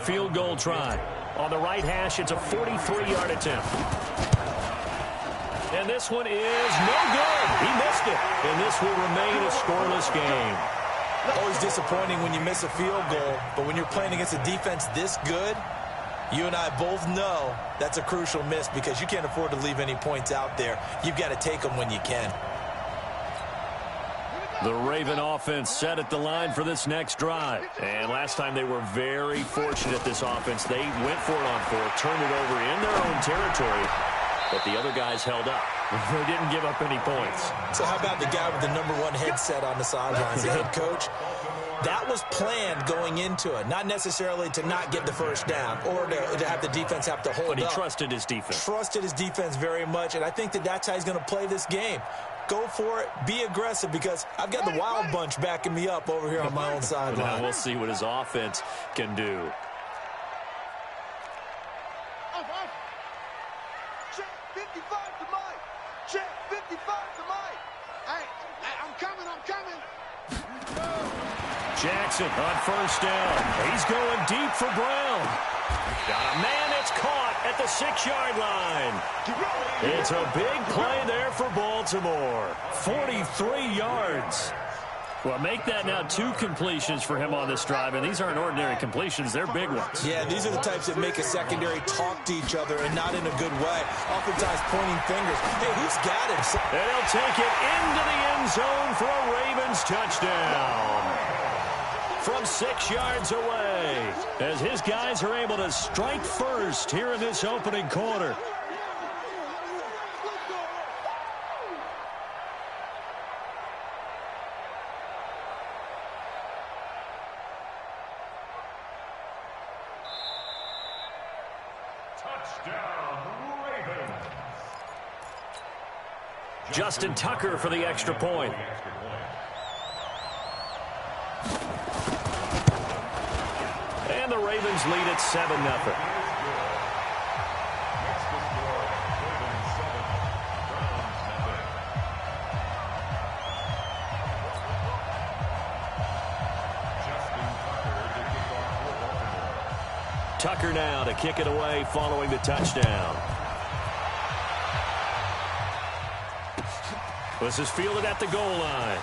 Field goal try. On the right hash, it's a 43-yard attempt. And this one is no good. He missed it. And this will remain a scoreless game. Always disappointing when you miss a field goal, but when you're playing against a defense this good, you and I both know that's a crucial miss because you can't afford to leave any points out there. You've got to take them when you can. The Raven offense set at the line for this next drive. And last time they were very fortunate, this offense. They went for it on fourth, turned it over in their own territory, but the other guys held up. They didn't give up any points. So how about the guy with the #1 headset on the sidelines, the head coach? That was planned going into it, not necessarily to not get the first down or to have the defense have to hold up. But he trusted his defense. Trusted his defense very much, and I think that's how he's going to play this game. Go for it. Be aggressive because I've got the wild bunch backing me up over here on my own sideline. Now we'll see what his offense can do. Check 55 to Mike. Check 55 to Mike. Hey, I'm coming. Jackson on first down. He's going deep for Brown. Got a man that's caught at the 6-yard line. It's a big play there for Baltimore. 43 yards. Well, make that now 2 completions for him on this drive, and these aren't ordinary completions. They're big ones. Yeah, these are the types that make a secondary talk to each other and not in a good way. Oftentimes pointing fingers. Hey, who's got him? And he'll take it into the end zone for a Ravens touchdown. From 6 yards away, as his guys are able to strike first here in this opening quarter. Touchdown, Ravens. Justin Tucker for the extra point. And the Ravens lead at 7-0. Tucker now to kick it away following the touchdown. This is fielded at the goal line.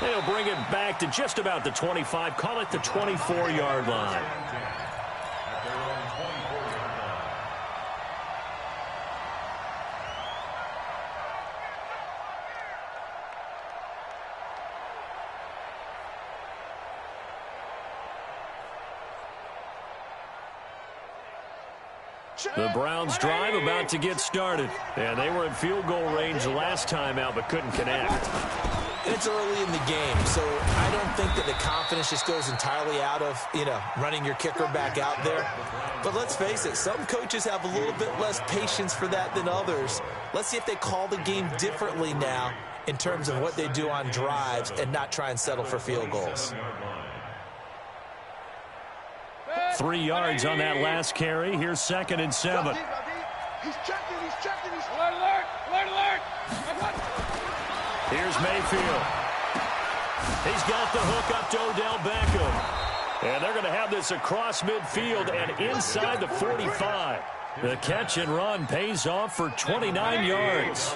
They'll bring it back to just about the 25. Call it the 24-yard line. The Browns drive about to get started. And they were in field goal range last time out but couldn't connect. It's early in the game, so I don't think that the confidence just goes entirely out of, running your kicker back out there. But let's face it, some coaches have a little bit less patience for that than others. Let's see if they call the game differently now in terms of what they do on drives and not try and settle for field goals. 3 yards on that last carry. Here's 2nd and 7. He's checking. Alert. Here's Mayfield. He's got the hook up to Odell Beckham. And they're going to have this across midfield and inside the 45. The catch and run pays off for 29 yards.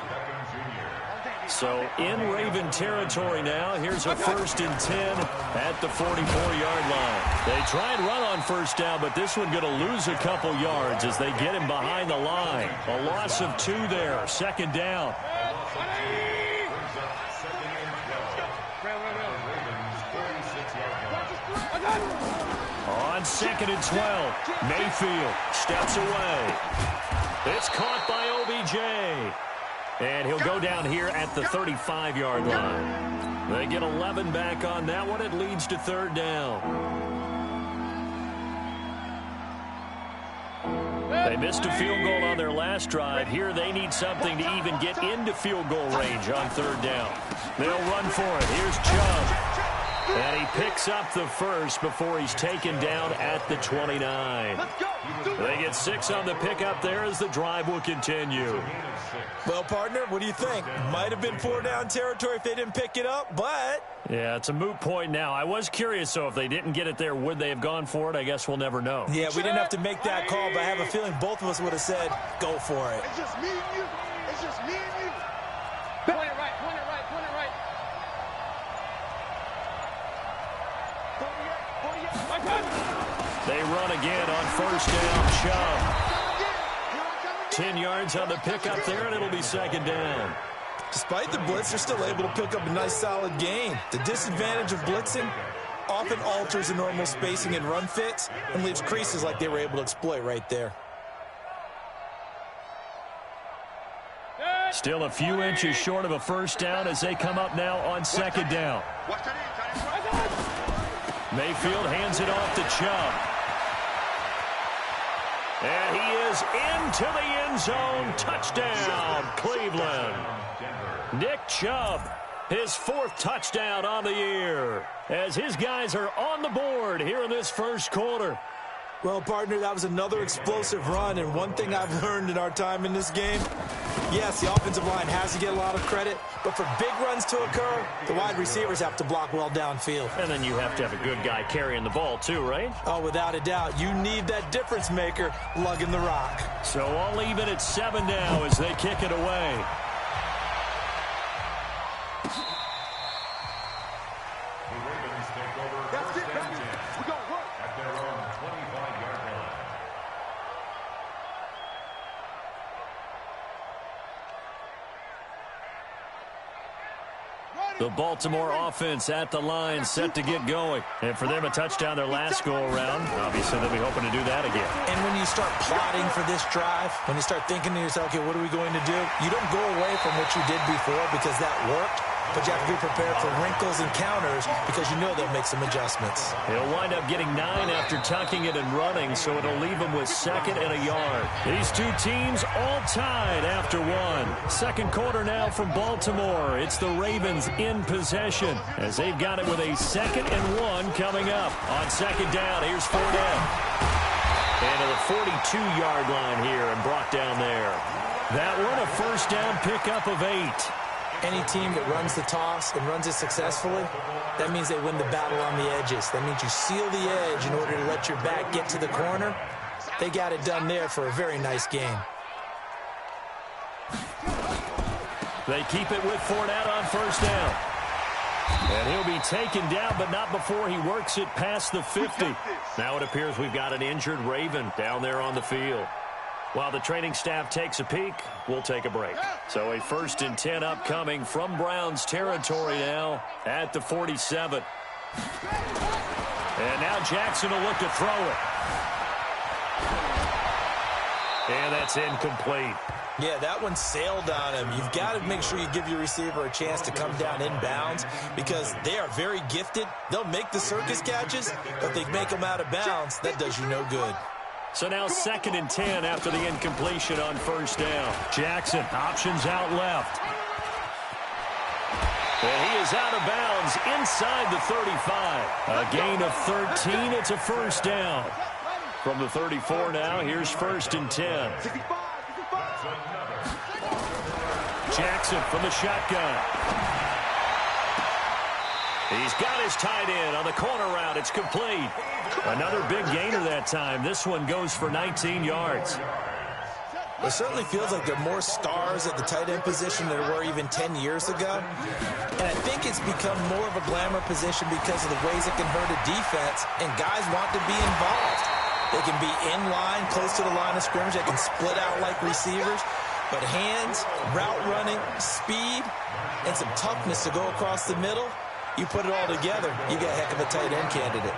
So in Raven territory now. Here's a 1st and 10 at the 44-yard line. They try and run on first down, but this one going to lose a couple yards as they get him behind the line. A loss of 2 there. 2nd down. On 2nd and 12, Mayfield steps away. It's caught by OBJ. And he'll go down here at the 35-yard line. They get 11 back on that one. It leads to 3rd down. They missed a field goal on their last drive. Here they need something to even get into field goal range on 3rd down. They'll run for it. Here's Chubb. And he picks up the first before he's taken down at the 29. They get 6 on the pickup there as the drive will continue. Well, partner, what do you think? Might have been 4-down territory if they didn't pick it up, but... Yeah, it's a moot point now. I was curious, so if they didn't get it there, would they have gone for it? I guess we'll never know. Yeah, we didn't have to make that call, but I have a feeling both of us would have said, go for it. It's just me and you. It's just me and you. Point it right, point it right, point it right. 48. They run again on first down. Chubb. 10 yards on the pickup there, and it'll be second down. Despite the blitz, they're still able to pick up a nice solid gain. The disadvantage of blitzing often alters the normal spacing and run fits and leaves creases like they were able to exploit right there. Still a few inches short of a first down as they come up now on second down. Mayfield hands it off to Chubb. And he is into the end zone. Touchdown, Cleveland. Nick Chubb, his 4th touchdown on the year, as his guys are on the board here in this first quarter. Well, partner, that was another explosive run, and one thing I've learned in our time in this game, yes, the offensive line has to get a lot of credit, but for big runs to occur, the wide receivers have to block well downfield. And then you have to have a good guy carrying the ball too, right? Oh, without a doubt. You need that difference maker lugging the rock. So all even at 7 now as they kick it away. That's it, baby. We're going to work. At their own 25-yard line. The Baltimore offense at the line, set to get going. And for them, a touchdown their last go-around. Obviously, they'll be hoping to do that again. And when you start plotting for this drive, when you start thinking to yourself, okay, what are we going to do? You don't go away from what you did before because that worked, but you have to be prepared for wrinkles and counters because you know they'll make some adjustments. He'll wind up getting 9 after tucking it and running, so it'll leave him with 2nd and a yard. These two teams all tied after 1. Second quarter now from Baltimore. It's the Ravens in possession as they've got it with a 2nd and 1 coming up. On second down, here's Fournette. And to the 42-yard line here and brought down there. That one a first down pickup of 8. Any team that runs the toss and runs it successfully, that means they win the battle on the edges. That means you seal the edge in order to let your back get to the corner. They got it done there for a very nice game. They keep it with Fournette on first down. And he'll be taken down, but not before he works it past the 50. Now it appears we've got an injured Raven down there on the field. While the training staff takes a peek, we'll take a break. So a 1st and 10 upcoming from Browns territory now at the 47. And now Jackson will look to throw it. And that's incomplete. Yeah, that one sailed on him. You've got to make sure you give your receiver a chance to come down inbounds because they are very gifted. They'll make the circus catches, but if they make them out of bounds, that does you no good. So now 2nd and 10 after the incompletion on first down. Jackson options out left. And he is out of bounds inside the 35. A gain of 13. It's a first down. From the 34 now, here's 1st and 10. Jackson from the shotgun. He's got his tight end on the corner route. It's complete. Another big gainer that time. This one goes for 19 yards. It certainly feels like there are more stars at the tight end position than there were even 10 years ago. And I think it's become more of a glamour position because of the ways it can hurt a defense, and guys want to be involved. They can be in line, close to the line of scrimmage. They can split out like receivers. But hands, route running, speed, and some toughness to go across the middle, you put it all together, you got a heck of a tight end candidate.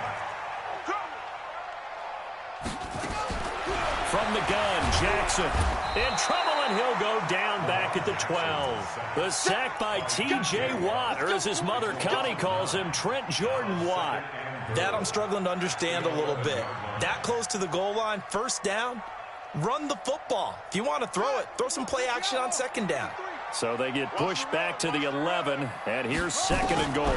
From the gun, Jackson in trouble, and he'll go down back at the 12. The sack by T.J. Watt, or as his mother Connie calls him, Trent Jordan Watt. That I'm struggling to understand a little bit. That close to the goal line, first down, run the football. If you want to throw it, throw some play action on second down. So they get pushed back to the 11, and here's 2nd and goal.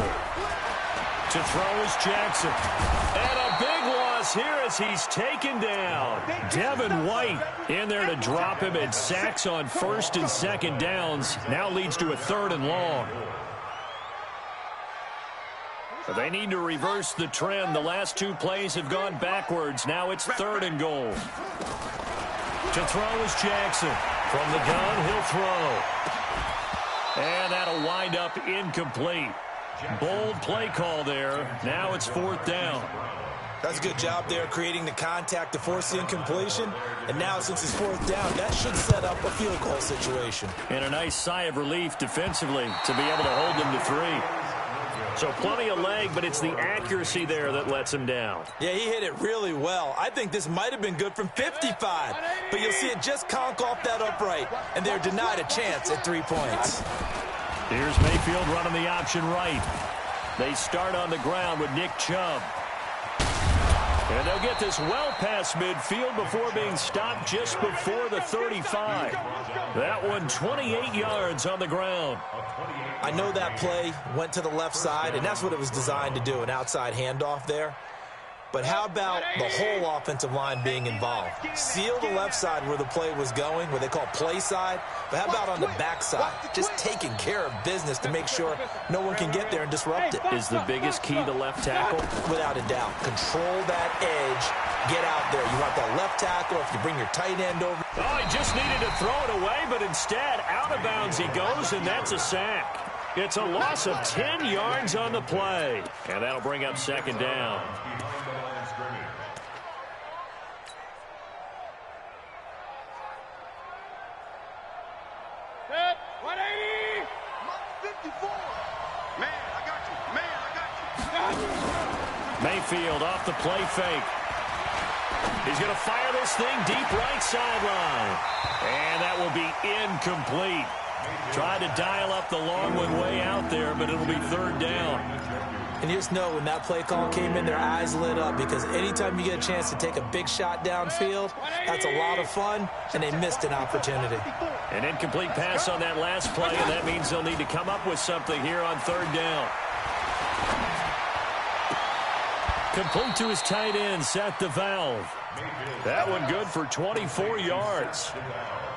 To throw is Jackson. And a big loss here as he's taken down. Devin White in there to drop him, and sacks on first and second downs. Now leads to a 3rd and long. They need to reverse the trend. The last 2 plays have gone backwards. Now it's 3rd and goal. To throw is Jackson. From the gun, he'll throw. And that'll wind up incomplete. Bold play call there. Now it's 4th down. That's a good job there creating the contact to force the incompletion. And now since it's 4th down, that should set up a field goal situation. And a nice sigh of relief defensively to be able to hold them to 3. So plenty of leg, but it's the accuracy there that lets him down. Yeah, he hit it really well. I think this might have been good from 55. But you'll see it just conk off that upright. And they're denied a chance at 3 points. Here's Mayfield running the option right. They start on the ground with Nick Chubb. And they'll get this well past midfield before being stopped just before the 35. That one 28 yards on the ground. I know that play went to the left side, and that's what it was designed to do, an outside handoff there. But how about the whole offensive line being involved? Seal the left side where the play was going, what they call play side. But how about on the back side? Just taking care of business to make sure no one can get there and disrupt it. Is the biggest key to left tackle? Without a doubt. Control that edge. Get out there. You want that left tackle if you bring your tight end over. Oh, he just needed to throw it away, but instead out of bounds he goes, and that's a sack. It's a loss of 10 yards on the play. And that'll bring up 2nd down. Mayfield off the play fake. He's going to fire this thing deep right sideline. And that will be incomplete. Tried to dial up the long one way out there, but it'll be 3rd down. And you just know when that play call came in, their eyes lit up, because anytime you get a chance to take a big shot downfield, that's a lot of fun, and they missed an opportunity. An incomplete pass on that last play, and that means they'll need to come up with something here on 3rd down. Complete to his tight end, Seth DeValve. That one good for 24 yards.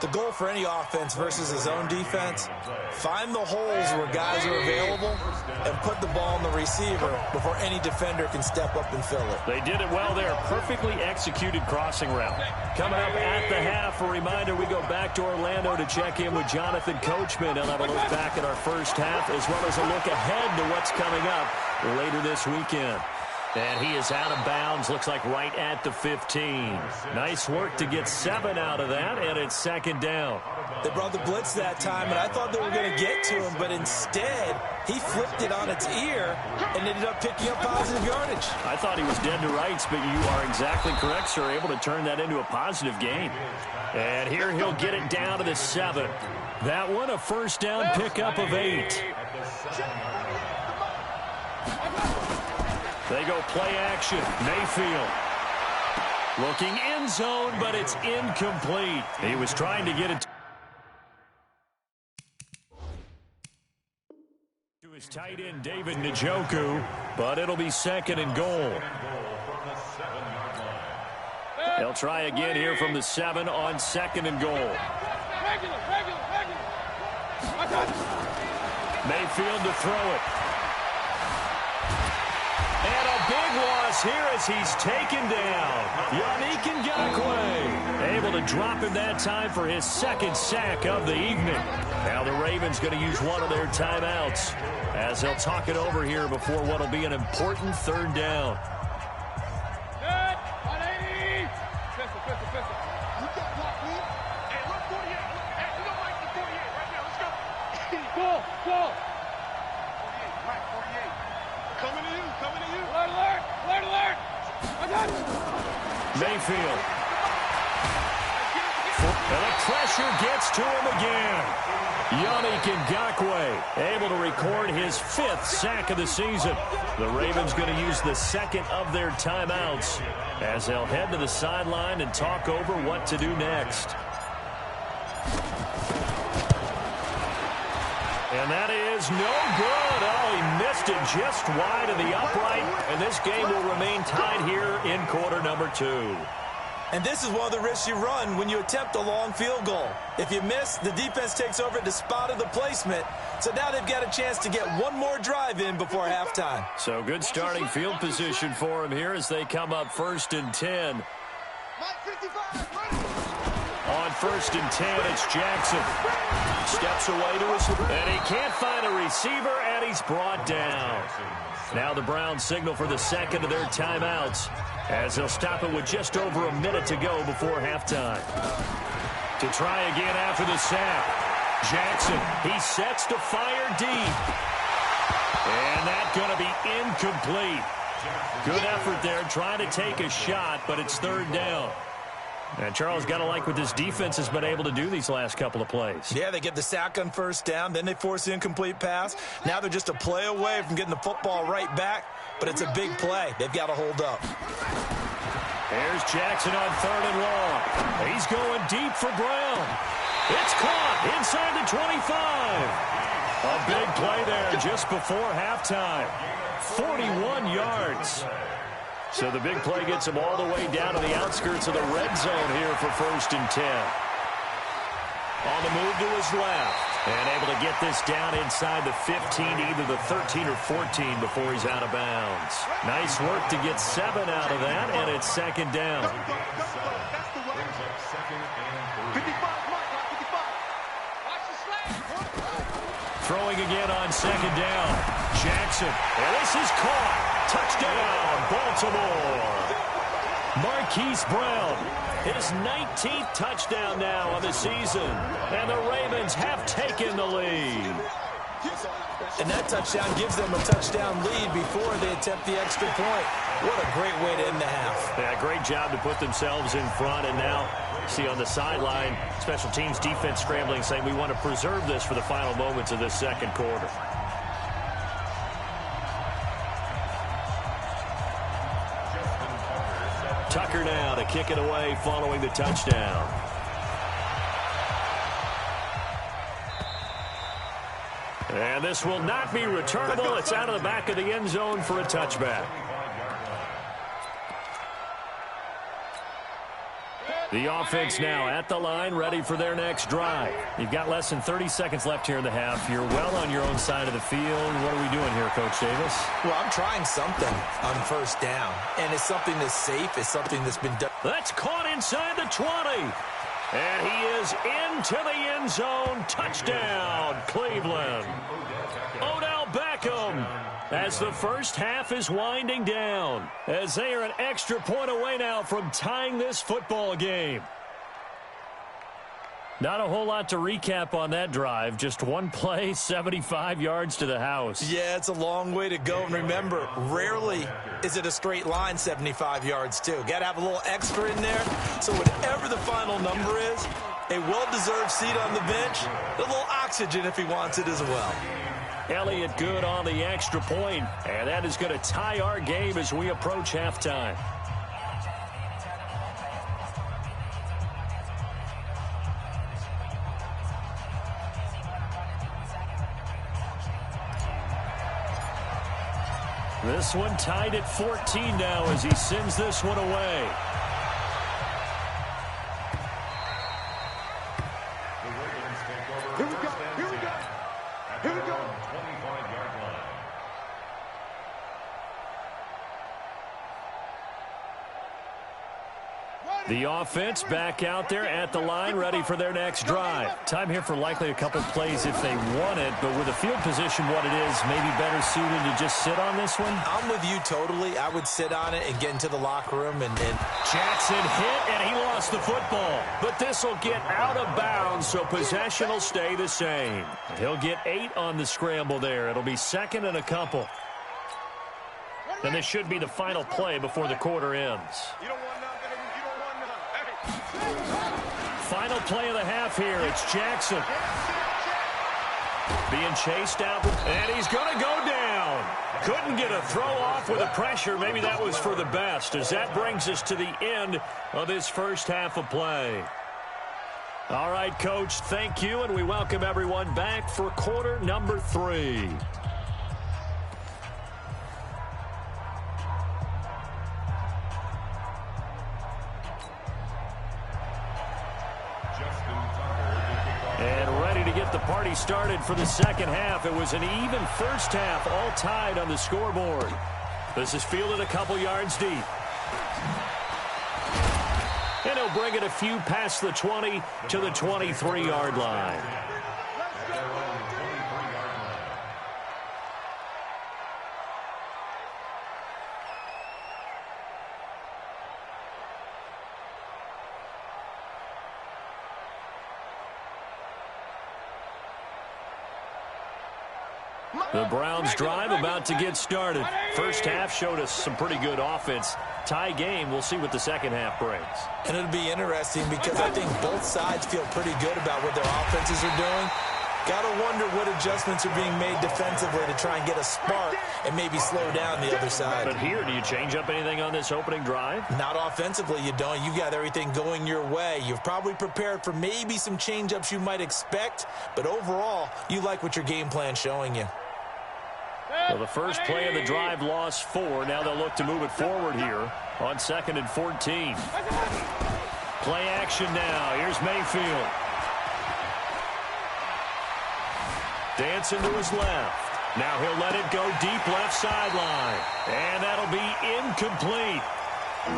The goal for any offense versus his own defense, find the holes where guys are available and put the ball in the receiver before any defender can step up and fill it. They did it well there. Perfectly executed crossing route. Coming up at the half, a reminder, we go back to Orlando to check in with Jonathan Coachman. He'll have a look back at our first half as well as a look ahead to what's coming up later this weekend. And he is out of bounds, looks like right at the 15. Nice work to get 7 out of that, and it's 2nd down. They brought the blitz that time, and I thought they were going to get to him, but instead, he flipped it on its ear and ended up picking up positive yardage. I thought he was dead to rights, but you are exactly correct, sir. Able to turn that into a positive gain. And here he'll get it down to the 7. That one a 1st down pickup of 8. They go play action. Mayfield looking end zone, but it's incomplete. He was trying to get it to his tight end, David Njoku, but it'll be 2nd and goal. They'll try again here from the 7 on 2nd and goal. Mayfield to throw it. And a big loss here as he's taken down. Yannick Ngakoue able to drop him that time for his 2nd sack of the evening. Now the Ravens going to use one of their timeouts as they'll talk it over here before what will be an important 3rd down. Mayfield. And the pressure gets to him again. Yannick Ngakoue able to record his 5th sack of the season. The Ravens going to use the 2nd of their timeouts as they'll head to the sideline and talk over what to do next. And that is no good. Oh, he missed busted just wide of the upright, and this game will remain tied here in quarter number 2. And this is one of the risks you run when you attempt a long field goal. If you miss, the defense takes over at the spot of the placement. So now they've got a chance to get one more drive in before halftime. So good starting field position for them here as they come up 1st and 10. On 1st and 10, it's Jackson. Steps away to his, and he can't find a receiver, and he's brought down. Now the Browns signal for the second of their timeouts, as they'll stop it with just over a minute to go before halftime. To try again after the sack. Jackson, he sets to fire deep. And that's going to be incomplete. Good effort there trying to take a shot, but it's 3rd down. And Charles, got to like what this defense has been able to do these last couple of plays. Yeah, they get the sack on 1st down, then they force the incomplete pass. Now they're just a play away from getting the football right back, but it's a big play. They've got to hold up. There's Jackson on 3rd and long. He's going deep for Brown. It's caught inside the 25. A big play there just before halftime. 41 yards. So the big play gets him all the way down to the outskirts of the red zone here for 1st and 10. On the move to his left. And able to get this down inside the 15, either the 13 or 14 before he's out of bounds. Nice work to get 7 out of that, and it's 2nd down. Throwing again on 2nd down. Jackson, and this is caught. Touchdown, Baltimore. Marquise Brown, his 19th touchdown now on the season. And the Ravens have taken the lead. And that touchdown gives them a touchdown lead before they attempt the extra point. What a great way to end the half. Yeah, great job to put themselves in front. And now, see on the sideline, special teams defense scrambling, saying we want to preserve this for the final moments of this 2nd quarter. Tucker now to kick it away following the touchdown. And this will not be returnable. It's out of the back of the end zone for a touchback. The offense now at the line, ready for their next drive. You've got less than 30 seconds left here in the half. You're well on your own side of the field. What are we doing here, Coach Davis? Well, I'm trying something on 1st down, and it's something that's safe. It's something that's been done. That's caught inside the 20. And he is into the end zone. Touchdown, Cleveland. Odell Beckham, as the first half is winding down, as they are an extra point away now from tying this football game. Not a whole lot to recap on that drive. Just one play, 75 yards to the house. Yeah, it's a long way to go. And remember, rarely is it a straight line 75 yards, too. Got to have a little extra in there. So whatever the final number is, a well-deserved seat on the bench, a little oxygen if he wants it as well. Elliott good on the extra point, and that is going to tie our game as we approach halftime. This one tied at 14 now as he sends this one away. Here we go. Here we go. Here we go. 25-yard line. The offense back out there at the line, ready for their next drive. Time here for likely a couple plays if they want it, but with the field position what it is, maybe better suited to just sit on this one? I'm with you totally. I would sit on it and get into the locker room. And Jackson hit, and he lost the football. But this will get out of bounds, so possession will stay the same. He'll get 8 on the scramble there. It'll be 2nd and a couple. And this should be the final play before the quarter ends. You don't want none. You don't want none. Final play of the half here. It's Jackson. Being chased out, and he's going to go down. Couldn't get a throw off with the pressure. Maybe that was for the best, as that brings us to the end of this first half of play. All right, Coach, thank you, and we welcome everyone back for quarter number 3. get the party started for the second half. It was an even first half, all tied on the scoreboard. This is fielded a couple yards deep. And he'll bring it a few past the 20 to the 23-yard line. The Browns drive about to get started. First half showed us some pretty good offense. Tie game. We'll see what the second half brings. And it'll be interesting because I think both sides feel pretty good about what their offenses are doing. Got to wonder what adjustments are being made defensively to try and get a spark and maybe slow down the other side. But here, do you change up anything on this opening drive? Not offensively, you don't. You've got everything going your way. You've probably prepared for maybe some change-ups you might expect, but overall, you like what your game plan's showing you. Well, the first play of the drive lost 4. Now they'll look to move it forward here on 2nd and 14. Play action now. Here's Mayfield. Dancing to his left. Now he'll let it go deep left sideline. And that'll be incomplete.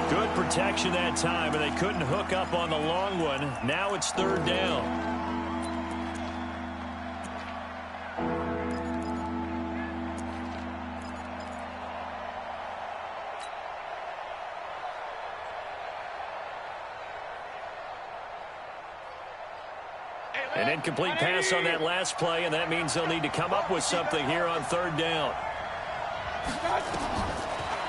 Good protection that time, and they couldn't hook up on the long one. Now it's 3rd down. An incomplete pass on that last play, and that means they'll need to come up with something here on 3rd down.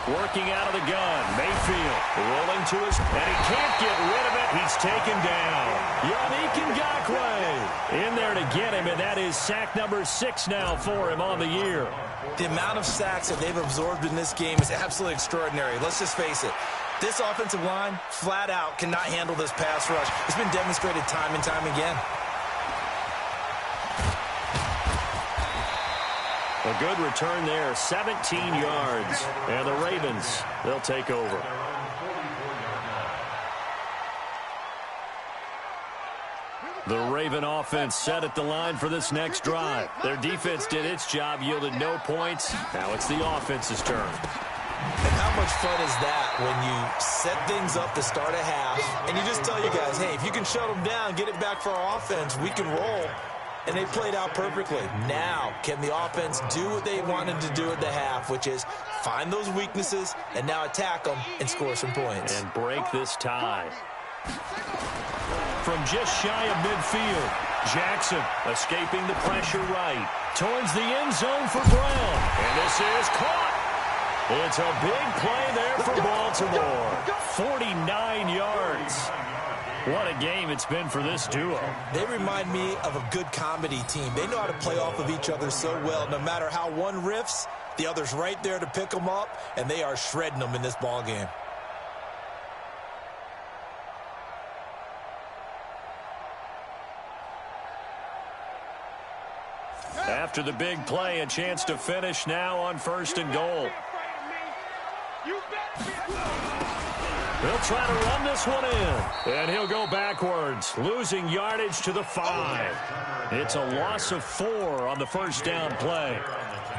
Working out of the gun, Mayfield rolling to his, and he can't get rid of it. He's taken down. Yannick Ngakoue in there to get him, and that is sack number 6 now for him on the year. The amount of sacks that they've absorbed in this game is absolutely extraordinary. Let's just face it. This offensive line, flat out, cannot handle this pass rush. It's been demonstrated time and time again. A good return there, 17 yards. And the Ravens, they'll take over. The Raven offense set at the line for this next drive. Their defense did its job, yielded no points. Now it's the offense's turn. And how much fun is that when you set things up to start a half, and you just tell your guys, hey, if you can shut them down, get it back for our offense, we can roll. And they played out perfectly. Now, can the offense do what they wanted to do at the half, which is find those weaknesses and now attack them and score some points. And break this tie. From just shy of midfield, Jackson escaping the pressure right. Towards the end zone for Brown. And this is caught. It's a big play there for Baltimore. 49 yards. What a game it's been for this duo. They remind me of a good comedy team. They know how to play off of each other so well. No matter how one riffs, the other's right there to pick them up, and they are shredding them in this ball game. After the big play, a chance to finish now on 1st and goal. They'll try to run this one in, and he'll go backwards, losing yardage to the 5. It's a loss of 4 on the first down play.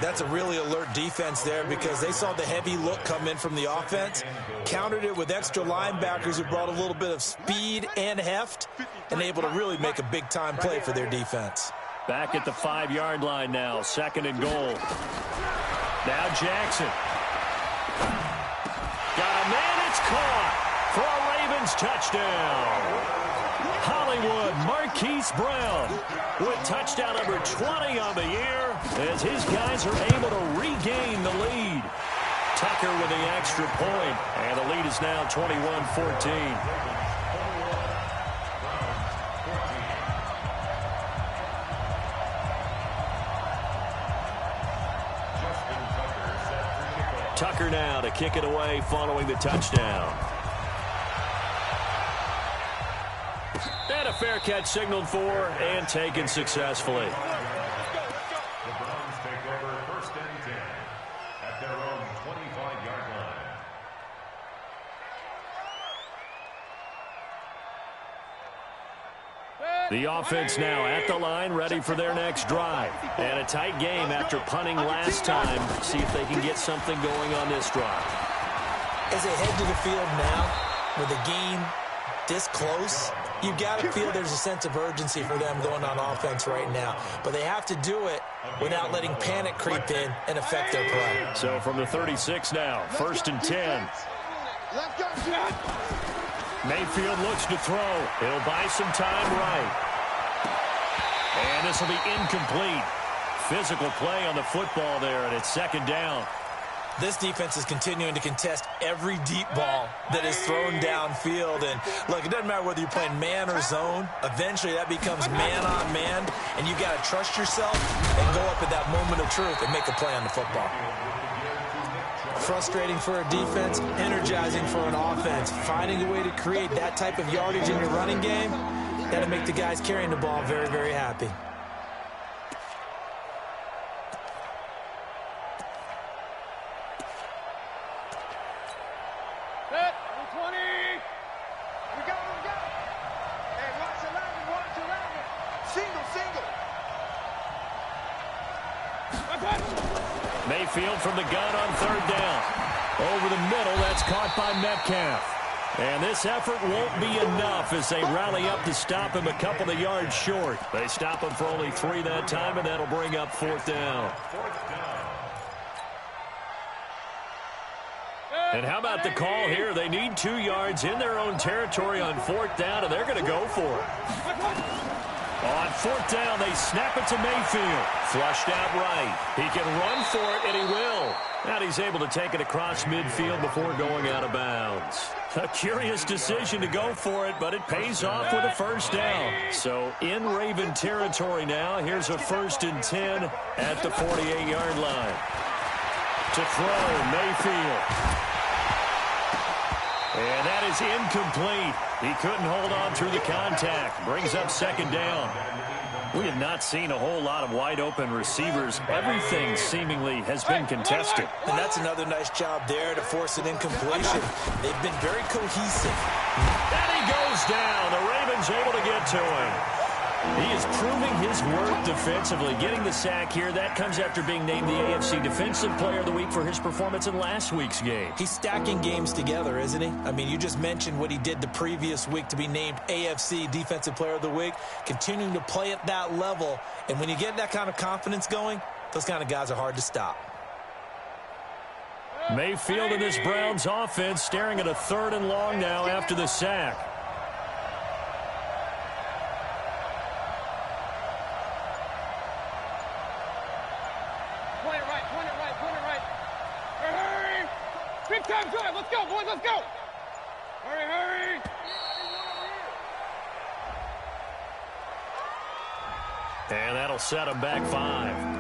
That's a really alert defense there because they saw the heavy look come in from the offense, countered it with extra linebackers who brought a little bit of speed and heft, and able to really make a big-time play for their defense. Back at the 5-yard line now, 2nd and goal. Now Jackson. Got a man, it's caught for a Ravens touchdown. Hollywood Marquise Brown with touchdown number 20 on the year as his guys are able to regain the lead. Tucker with the extra point, and the lead is now 21-14. Tucker now to kick it away following the touchdown. And a fair catch signaled for and taken successfully. The Browns take over 1st and 10 at their own 25-yard line. The offense now at the line, ready for their next drive. And a tight game after punting last time. See if they can get something going on this drive. As they head to the field now, with a game this close, you've got to feel there's a sense of urgency for them going on offense right now. But they have to do it without letting panic creep in and affect their play. So from the 36 now, 1st and 10. Mayfield looks to throw. He'll buy some time right. And this will be incomplete. Physical play on the football there, and it's 2nd down. This defense is continuing to contest every deep ball that is thrown downfield. And, look, it doesn't matter whether you're playing man or zone. Eventually, that becomes man-on-man, and you've got to trust yourself and go up at that moment of truth and make a play on the football. Frustrating for a defense, energizing for an offense. Finding a way to create that type of yardage in your running game, that'll make the guys carrying the ball very, very happy. Mayfield from the gun on 3rd down. Over the middle, that's caught by Metcalf. And this effort won't be enough as they rally up to stop him a couple of yards short. They stop him for only 3 that time, and that'll bring up 4th down. And how about the call here? They need 2 yards in their own territory on 4th down, and they're going to go for it. On 4th down, they snap it to Mayfield. Flushed out right. He can run for it, and he will. And he's able to take it across midfield before going out of bounds. A curious decision to go for it, but it pays off with a 1st down. So in Raven territory now, here's a 1st and 10 at the 48-yard line. To throw, Mayfield. And that is incomplete. He couldn't hold on through the contact. Brings up 2nd down. We have not seen a whole lot of wide-open receivers. Everything seemingly has been contested. And that's another nice job there to force an incompletion. They've been very cohesive. And he goes down. The Ravens able to get to him. He is proving his worth defensively. Getting the sack here, that comes after being named the AFC Defensive Player of the Week for his performance in last week's game. He's stacking games together, isn't he? I mean, you just mentioned what he did the previous week to be named AFC Defensive Player of the Week, continuing to play at that level. And when you get that kind of confidence going, those kind of guys are hard to stop. Mayfield in this Browns offense staring at a 3rd and long now after the sack. Let's go, boys, let's go! Hurry, hurry! And that'll set him back 5.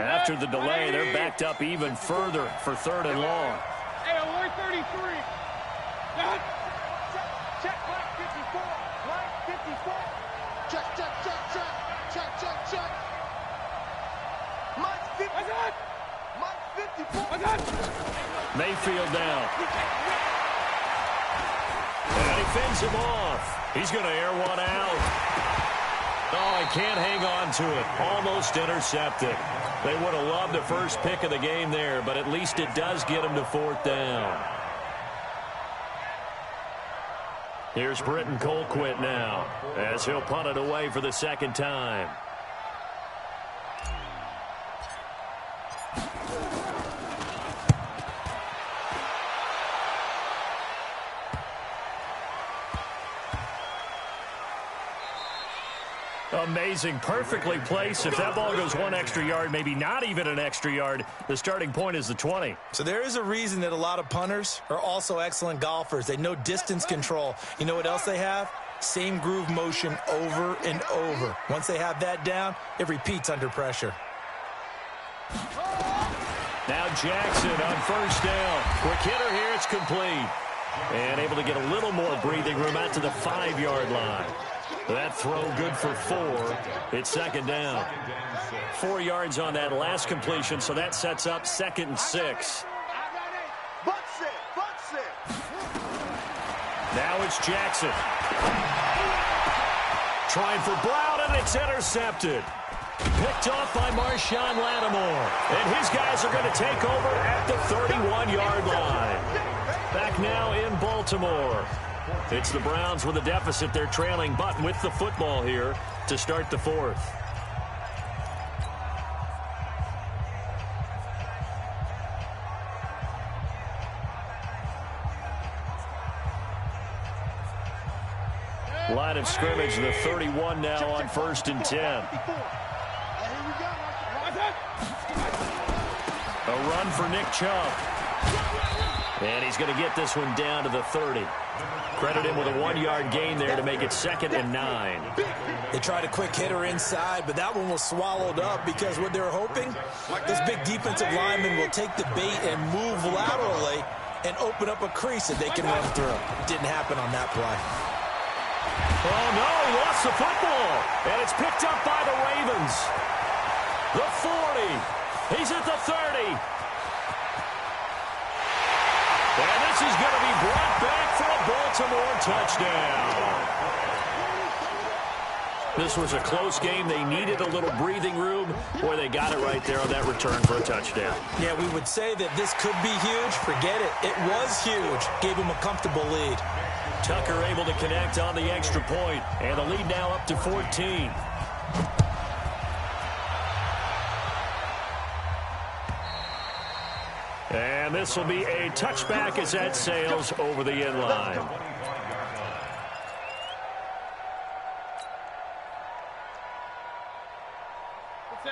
After the delay, they're backed up even further for 3rd and long. Hey, we're 33. Check, Mike 54. Mike 54. Check, check, check, check. Check, check, check. Mike 54. Mike 54. Mayfield down. And he fends him off. He's going to air one out. Oh, he can't hang on to it. Almost intercepted. They would have loved the first pick of the game there, but at least it does get him to 4th down. Here's Britton Colquitt now as he'll punt it away for the 2nd time. Amazing, perfectly placed. If that ball goes 1 extra yard, maybe not even an extra yard, the starting point is the 20. So there is a reason that a lot of punters are also excellent golfers. They know distance control. You know what else they have? Same groove motion over and over. Once they have that down, it repeats under pressure. Now Jackson on 1st down. Quick hitter here, it's complete. And able to get a little more breathing room out to the 5-yard line. That throw good for 4. It's second down. 4 yards on that last completion, so that sets up 2nd and 6. Now it's Jackson. Trying for Brown, and it's intercepted. Picked off by Marshawn Lattimore. And his guys are going to take over at the 31-yard line. Back now in Baltimore. It's the Browns with a deficit. They're trailing, but with the football here to start the 4th. Line of scrimmage, the 31 now on 1st and 10. A run for Nick Chubb. And he's going to get this one down to the 30. Credit him with a 1-yard gain there to make it 2nd and 9. They tried a quick hitter inside, but that one was swallowed up because what they're hoping, this big defensive lineman will take the bait and move laterally and open up a crease that they can run through. Didn't happen on that play. Oh, no, he lost the football. And it's picked up by the Ravens. The 40. He's at the 30. And this is going to be brought back for a Baltimore touchdown. This was a close game. They needed a little breathing room. Boy, they got it right there on that return for a touchdown. Yeah, we would say that this could be huge. Forget it. It was huge. Gave him a comfortable lead. Tucker able to connect on the extra point. And the lead now up to 14. And this will be a touchback as that sails over the end line.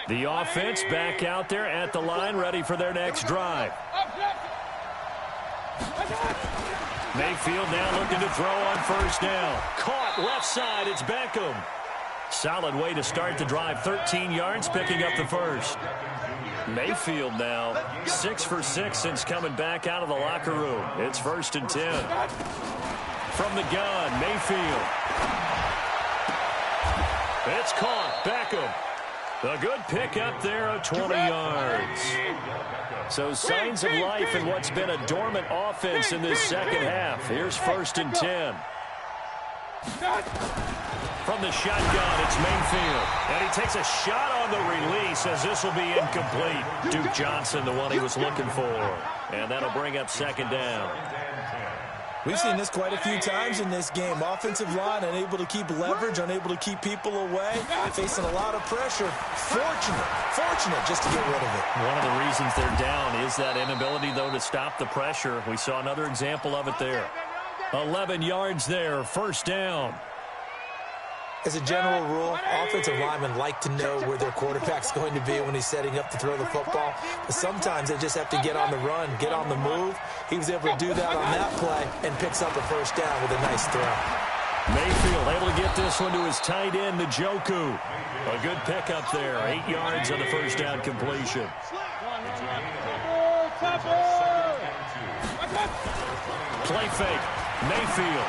The offense back out there at the line, ready for their next drive. Mayfield now looking to throw on 1st down. Caught left side, it's Beckham. Solid way to start the drive, 13 yards, picking up the 1st. Mayfield now 6 for 6 since coming back out of the locker room. It's 1st and 10. From the gun, Mayfield. It's caught. Beckham. A good pick up there of 20 yards. So signs of life in what's been a dormant offense in this second half. Here's 1st and 10. From the shotgun, it's Mayfield. And he takes a shot on the release as this will be incomplete. Duke Johnson, the one he was looking for. And that'll bring up 2nd down. We've seen this quite a few times in this game. Offensive line unable to keep leverage, unable to keep people away, facing a lot of pressure. Fortunate just to get rid of it. One of the reasons they're down is that inability, though, to stop the pressure. We saw another example of it there. 11 yards there, 1st down. As a general rule, offensive linemen like to know where their quarterback's going to be when he's setting up to throw the football. But sometimes they just have to get on the run, get on the move. He was able to do that on that play and picks up a 1st down with a nice throw. Mayfield able to get this one to his tight end, Njoku. A good pickup there, 8 yards on the 1st down completion. Play fake, Mayfield.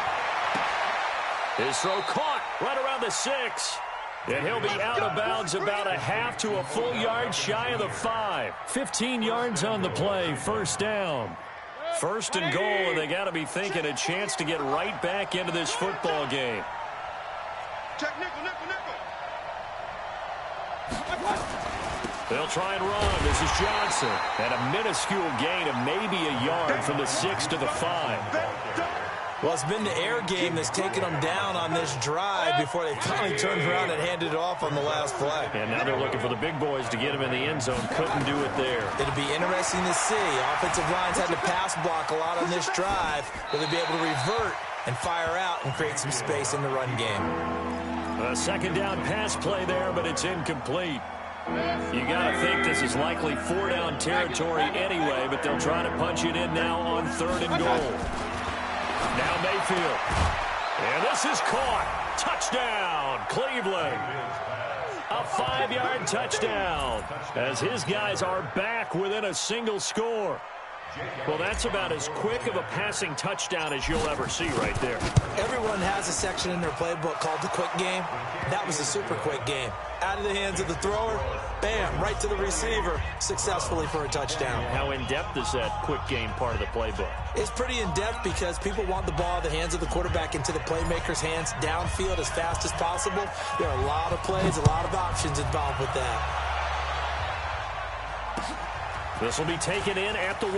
His throw caught right around the 6. And he'll be out of bounds about a half to a full yard shy of the 5. 15 yards on the play, 1st down. 1st and goal, and they got to be thinking a chance to get right back into this football game. Check nickel. They'll try and run. This is Johnson. And a minuscule gain of maybe a yard from the 6 to the 5. Well, it's been the air game that's taken them down on this drive before they finally turned around and handed it off on the last play. And now they're looking for the big boys to get him in the end zone. Couldn't do it there. It'll be interesting to see. Offensive lines had to pass block a lot on this drive. Will they be able to revert and fire out and create some space in the run game? A 2nd down pass play there, but it's incomplete. You got to think this is likely 4-down territory anyway, but they'll try to punch it in now on 3rd and goal. Now Mayfield. And this is caught. Touchdown, Cleveland. A 5-yard touchdown as his guys are back within a single score. Well, that's about as quick of a passing touchdown as you'll ever see right there. Everyone has a section in their playbook called the quick game. That was a super quick game. Out of the hands of the thrower, bam, right to the receiver, successfully for a touchdown. How in-depth is that quick game part of the playbook? It's pretty in-depth because people want the ball in the hands of the quarterback into the playmaker's hands downfield as fast as possible. There are a lot of plays, a lot of options involved with that. This will be taken in at the 1.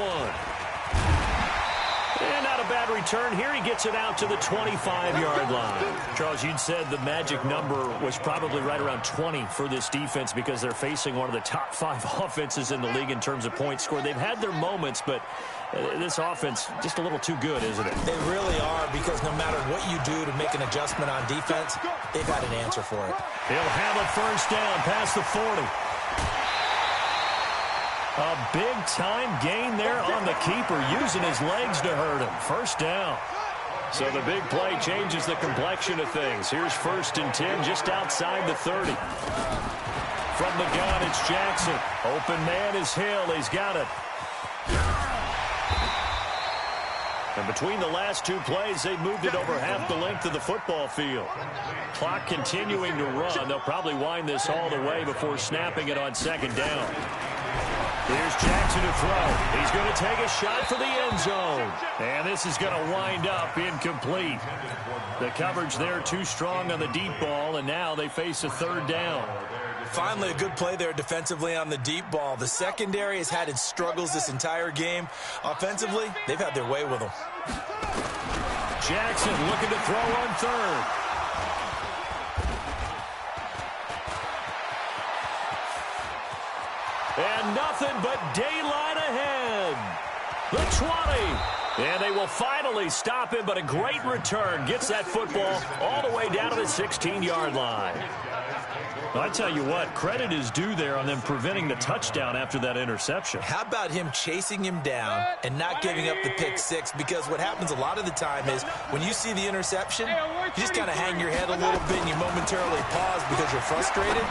And not a bad return here. He gets it out to the 25-yard line. Charles, you'd said the magic number was probably right around 20 for this defense because they're facing one of the top 5 offenses in the league in terms of points scored. They've had their moments, but this offense just a little too good, isn't it? They really are, because no matter what you do to make an adjustment on defense, they've got an answer for it. He'll have it first down past the 40. A big-time gain there on the keeper, using his legs to hurt him. First down. So the big play changes the complexion of things. Here's 1st and 10 just outside the 30. From the gun, it's Jackson. Open man is Hill. He's got it. And between the last 2 plays, they moved it over half the length of the football field. Clock continuing to run. They'll probably wind this all the way before snapping it on 2nd down. Here's Jackson to throw. He's going to take a shot for the end zone. And this is going to wind up incomplete. The coverage there too strong on the deep ball, and now they face a 3rd down. Finally, a good play there defensively on the deep ball. The secondary has had its struggles this entire game. Offensively, they've had their way with them. Jackson looking to throw on 3rd. And nothing but daylight ahead. The 20. And they will finally stop him, but a great return. Gets that football all the way down to the 16-yard line. I tell you what, credit is due there on them preventing the touchdown after that interception. How about him chasing him down and not giving up the pick 6? Because what happens a lot of the time is when you see the interception, you just kind of hang your head a little bit and you momentarily pause because you're frustrated.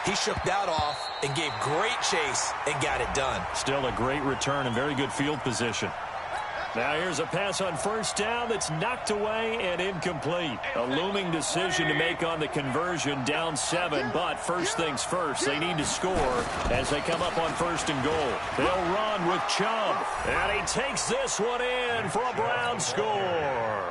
He shook that off and gave great chase and got it done. Still a great return and very good field position. Now here's a pass on 1st down that's knocked away and incomplete. A looming decision to make on the conversion, down 7. But first things first, they need to score as they come up on 1st and goal. They'll run with Chubb. And he takes this one in for a Brown score.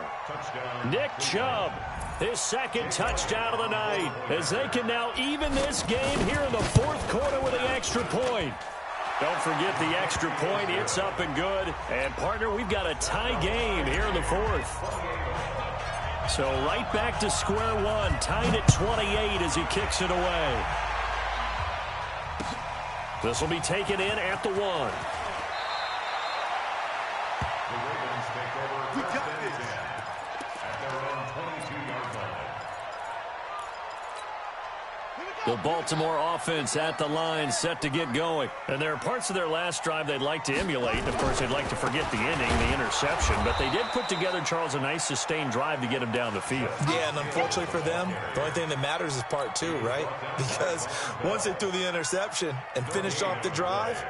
Nick Chubb. His 2nd touchdown of the night, as they can now even this game here in the 4th quarter with the extra point. Don't forget the extra point. It's up and good. And, partner, we've got a tie game here in the 4th. So right back to square one, tied at 28 as he kicks it away. This will be taken in at the 1. The Baltimore offense at the line, set to get going. And there are parts of their last drive they'd like to emulate. And, of course, they'd like to forget the inning, the interception. But they did put together, Charles, a nice sustained drive to get him down the field. Yeah, and unfortunately for them, the only thing that matters is part 2, right? Because once they threw the interception and finished off the drive,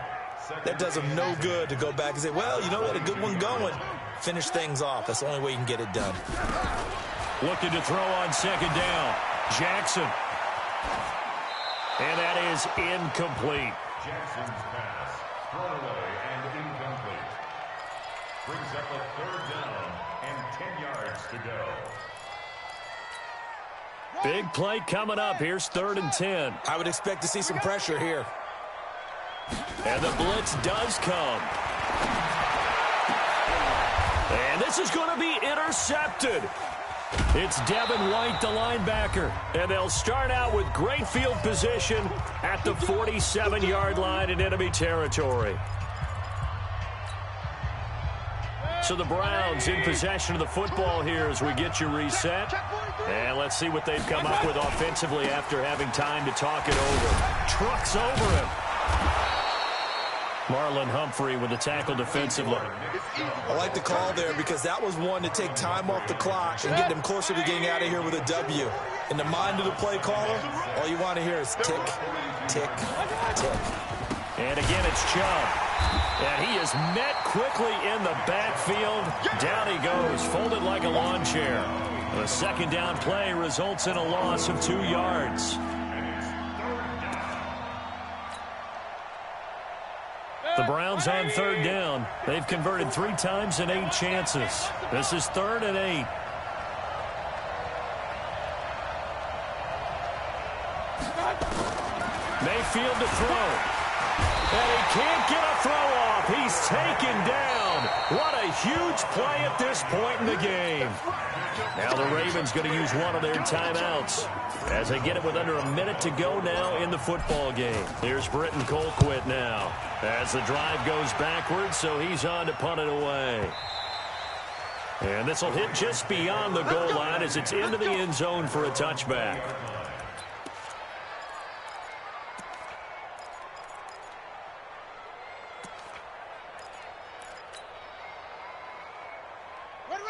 that does them no good to go back and say, well, you know, we had a good one going. Finish things off. That's the only way you can get it done. Looking to throw on 2nd down. Jackson. And that is incomplete. Jackson's pass thrown away and incomplete. Brings up a 3rd down and 10 yards to go. Big play coming up. Here's 3rd and 10. I would expect to see some pressure here. And the blitz does come. And this is going to be intercepted. It's Devin White, the linebacker. And they'll start out with great field position at the 47-yard line in enemy territory. So the Browns in possession of the football here as we get you reset. And let's see what they've come up with offensively after having time to talk it over. Trucks over him. Marlon Humphrey with the tackle defensively. I like the call there because that was one to take time off the clock and get them closer to getting out of here with a W. In the mind of the play caller, all you want to hear is tick, tick, tick. And again, it's Chubb. And he is met quickly in the backfield. Down he goes, folded like a lawn chair. The second down play results in a loss of 2 yards. The Browns on third down. They've converted 3 times in 8 chances. This is 3rd and 8. Mayfield to throw. And he can't get a throw off. He's taken down. What a huge play at this point in the game. Now the Ravens going to use one of their timeouts as they get it with under a minute to go now in the football game. Here's Britton Colquitt now as the drive goes backwards, so he's on to punt it away. And this will hit just beyond the goal line as it's into the end zone for a touchback.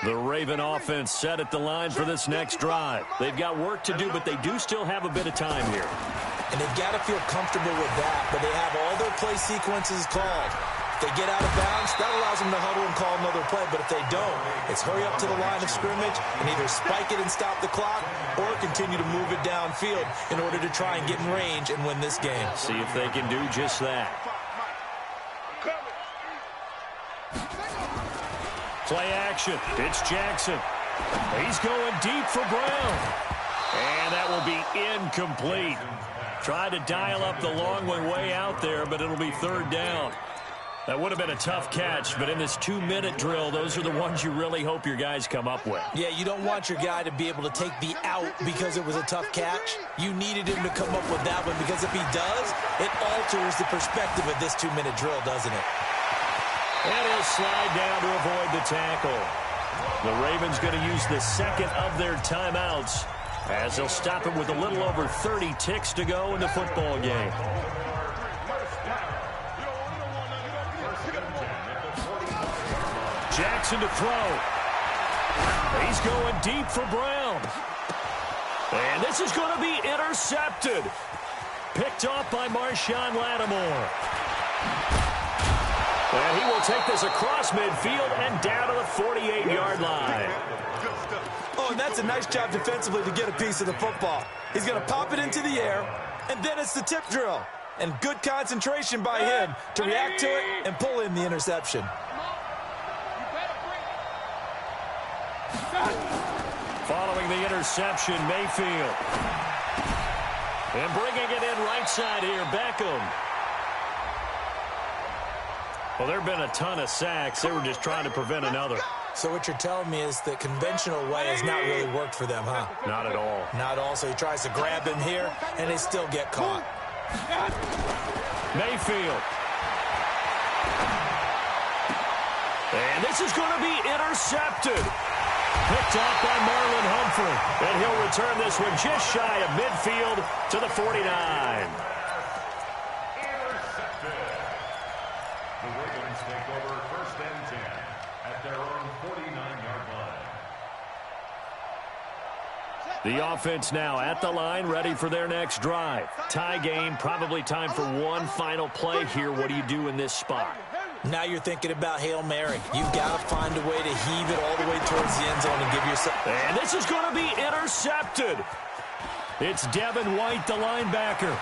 The Raven offense set at the line for this next drive. They've got work to do, but they do still have a bit of time here. And they've got to feel comfortable with that, but they have all their play sequences called. If they get out of bounds, that allows them to huddle and call another play, but if they don't, it's hurry up to the line of scrimmage and either spike it and stop the clock or continue to move it downfield in order to try and get in range and win this game. See if they can do just that. Play action. It's Jackson. He's going deep for Brown. And that will be incomplete. Tried to dial up the long one way out there, but it'll be 3rd down. That would have been a tough catch, but in this 2-minute drill, those are the ones you really hope your guys come up with. Yeah, you don't want your guy to be able to take the out because it was a tough catch. You needed him to come up with that one because if he does, it alters the perspective of this 2-minute drill, doesn't it? And he'll slide down to avoid the tackle. The Ravens going to use the second of their timeouts as they'll stop it with a little over 30 ticks to go in the football game. Jackson to throw. He's going deep for Brown. And this is going to be intercepted. Picked off by Marshawn Lattimore. And he will take this across midfield and down to the 48-yard line. Oh, and that's a nice job defensively to get a piece of the football. He's going to pop it into the air, and then it's the tip drill. And good concentration by him to react to it and pull in the interception. Following the interception, Mayfield. And bringing it in right side here, Beckham. Well, there have been a ton of sacks. They were just trying to prevent another. So what you're telling me is the conventional way has not really worked for them, huh? Not at all. Not at all. So he tries to grab him here, and they still get caught. Mayfield. And this is going to be intercepted. Picked off by Marlon Humphrey. And he'll return this one just shy of midfield to the 49. The Ravens take over 1st and 10 at their own 49-yard line. The offense now at the line, ready for their next drive. Tie game, probably time for one final play here. What do you do in this spot? Now you're thinking about Hail Mary. You've got to find a way to heave it all the way towards the end zone and give yourself... And this is going to be intercepted. It's Devin White, the linebacker.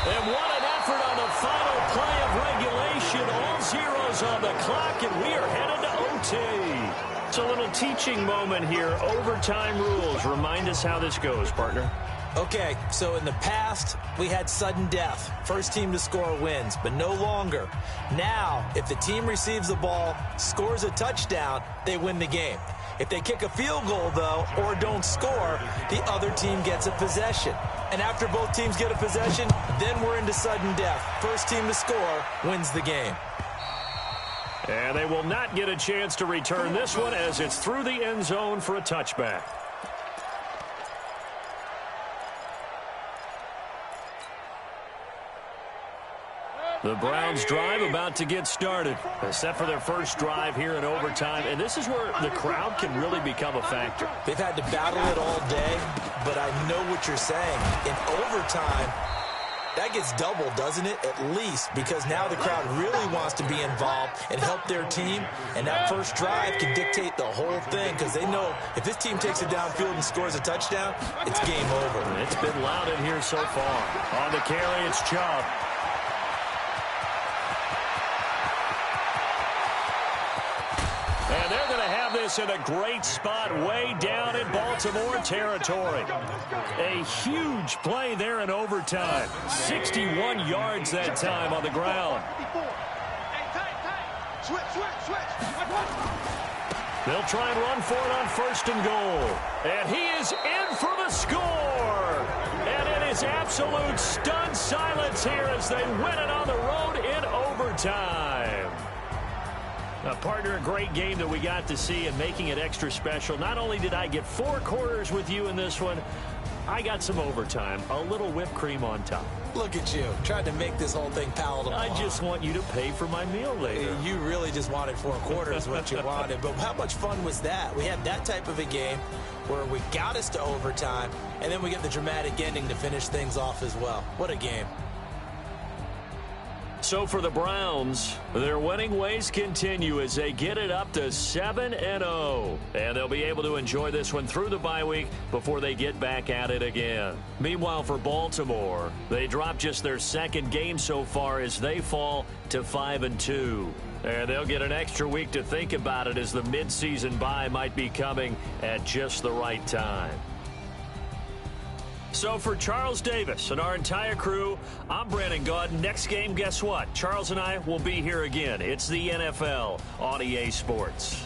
And what an effort on the final play of regulation. All zeros on the clock, and we are headed to OT. It's a little teaching moment here. Overtime rules. Remind us how this goes, partner. Okay, so in the past, we had sudden death. First team to score wins, but no longer. Now, if the team receives the ball, scores a touchdown, they win the game. If they kick a field goal, though, or don't score, the other team gets a possession. And after both teams get a possession, then we're into sudden death. First team to score wins the game. And they will not get a chance to return this one as it's through the end zone for a touchback. The Browns drive about to get started, except for their first drive here in overtime. And this is where the crowd can really become a factor. They've had to battle it all day, but I know what you're saying. In overtime, That gets doubled, doesn't it? At least, because now the crowd really wants to be involved and help their team, and that first drive can dictate the whole thing because they know if this team takes it downfield and scores a touchdown, it's game over. It's been loud in here so far. On the carry, it's Chubb. And they're going to have this in a great spot way down in Baltimore territory. A huge play there in overtime. 61 yards that time on the ground. They'll try and run for it on 1st and goal. And he is in for the score. And it is absolute stunned silence here as they win it on the road in overtime. Partner, a great game that we got to see and making it extra special. Not only did I get 4 quarters with you in this one, I got some overtime, a little whipped cream on top. Look at you, trying to make this whole thing palatable. I just want you to pay for my meal later. You really just wanted 4 quarters what you wanted. But how much fun was that? We had that type of a game where we got us to overtime, and then we get the dramatic ending to finish things off as well. What a game. So for the Browns, their winning ways continue as they get it up to 7-0. And they'll be able to enjoy this one through the bye week before they get back at it again. Meanwhile, for Baltimore, they dropped just their 2nd game so far as they fall to 5-2. And they'll get an extra week to think about it as the midseason bye might be coming at just the right time. So for Charles Davis and our entire crew, I'm Brandon Gaud. Next game, guess what? Charles and I will be here again. It's the NFL on EA Sports.